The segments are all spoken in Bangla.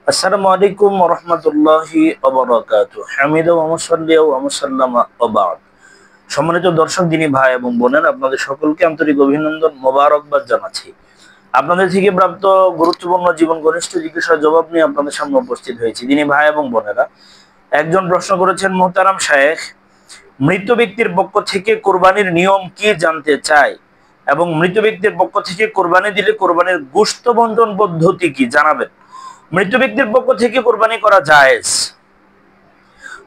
আসসালামু আলাইকুম ওয়া রাহমাতুল্লাহি ওয়া বারাকাতুহু। হামিদা ওয়া মুসাল্লিয়া ওয়া মুসাল্লামা ওয়া বা'দ। সম্মানিত দর্শক, দিনী ভাই এবং বোনেরা, আপনাদের সকলকে আন্তরিক অভিনন্দন, মোবারকবাদ জানাচ্ছি। আপনাদের থেকে প্রাপ্ত গুরুত্বপূর্ণ জীবন ঘনিষ্ঠ জিজ্ঞাসার জবাব নিয়ে আপনাদের সামনে উপস্থিত হয়েছি। দিনী ভাই এবং বোনেরা, একজন প্রশ্ন করেছেন, মুহতারাম শায়েখ, মৃত ব্যক্তির পক্ষ থেকে কোরবানির নিয়ম কি জানতে চায়, এবং মৃত ব্যক্তির পক্ষ থেকে কোরবানি দিলে কোরবানির গোশত বন্টন পদ্ধতি কি জানাবেন। মৃত ব্যক্তির পক্ষ থেকে কোরবানি করা জায়েজ।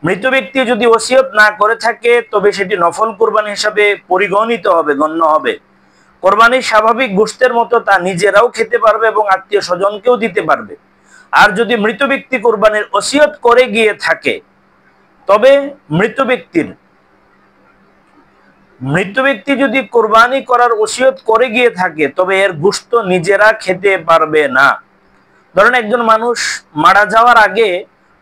মৃত ব্যক্তি যদি ওসিয়ত না করে থাকে তবে সেটি নফল কোরবানি হিসাবে পরিগণিত হবে, গণ্য হবে। কোরবানির স্বাভাবিক গোশতের মতো তা নিজেরাও খেতে পারবে এবং আত্মীয় স্বজনকেও দিতে পারবে। আর যদি মৃত ব্যক্তি কোরবানির ওসিয়ত করে গিয়ে থাকে তবে মৃত ব্যক্তি যদি কোরবানি করার ওসিয়ত করে গিয়ে থাকে তবে এর গোশত নিজেরা খেতে পারবে না। ধরেন একজন মানুষ মারা যাওয়ার আগে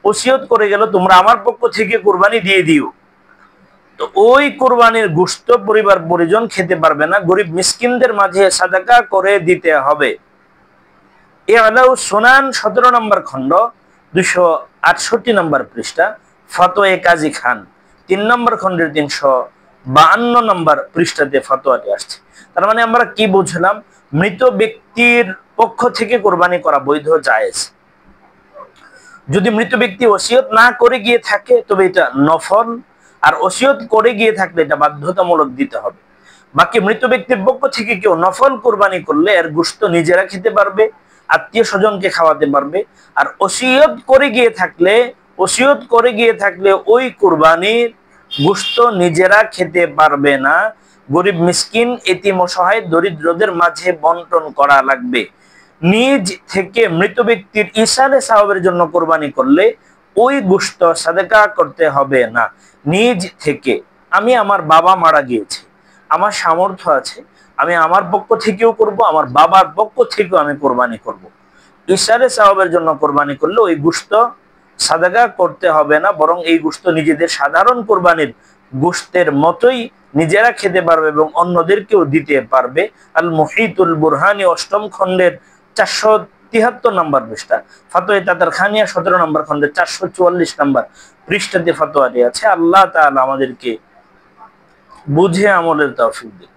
ওসিয়ত করে গেল, তোমরা আমার পক্ষ থেকে কোরবানি দিয়ে দিও, তো ওই কোরবানির গোশত পরিবার পরিজন খেতে পারবে না, গরিব মিসকিনদের মাঝে সাদাকা করে দিতে হবে। ইলাউ সুনান 17 নম্বর খণ্ড 268 নম্বর পৃষ্ঠা, ফতোয়া কাজী খান 3 নম্বর খণ্ডের 352 নম্বর পৃষ্ঠাতে ফতোয়াটি আসছে। তার মানে আমরা কি বুঝলাম? মৃত ব্যক্তির পক্ষ থেকে কোরবানি করা বৈধ, জায়েজ। যদি মৃত ব্যক্তি ওসিয়ত না করে গিয়ে থাকে তবে এটা নফল, আর ওসিয়ত করে গিয়ে থাকলে এটা বাধ্যতামূলক দিতে হবে। বাকি মৃত ব্যক্তির পক্ষ থেকে কেউ নফল কোরবানি করলে এর গোশত নিজেরা খেতে পারবে, আত্মীয় স্বজনকে খাওয়াতে পারবে। আর ওসিয়ত করে গিয়ে থাকলে ওই কোরবানির গোশত নিজেরা খেতে পারবে না, গরিব মিসকিন, এতিম, অসহায়, দরিদ্রদের মাঝে বন্টন করা লাগবে। নিজ থেকে মৃত ব্যক্তির ইসালে সাওয়াবের জন্য কোরবানি করলে ওই গোশত সাদাকা করতে হবে না। নিজ থেকে, আমি আমার বাবা মারা গিয়েছে, আমার সামর্থ্য আছে, আমি আমার পক্ষ থেকেও করব, আমার বাবার পক্ষ থেকেও আমি কোরবানি করব, ইসালে সাওয়াবের জন্য কোরবানি করলে ওই গোশত সাদাকা করতে হবে না, বরং এই গোশত নিজেদের সাধারণ কোরবানির গোশতের মতোই নিজেরা খেতে পারবে এবং অন্যদেরকেও দিতে পারবে। আল মুহিতুল বুরহানি 8ম খণ্ডের 473 নম্বর পৃষ্ঠা, ফতোয়া তাতার খানিয়া 17 নম্বর খণ্ডের 444 নম্বর পৃষ্ঠাতে ফতোয়াটি আছে। আল্লাহ তাআলা আমাদেরকে বুঝে আমলের তৌফিক দিন।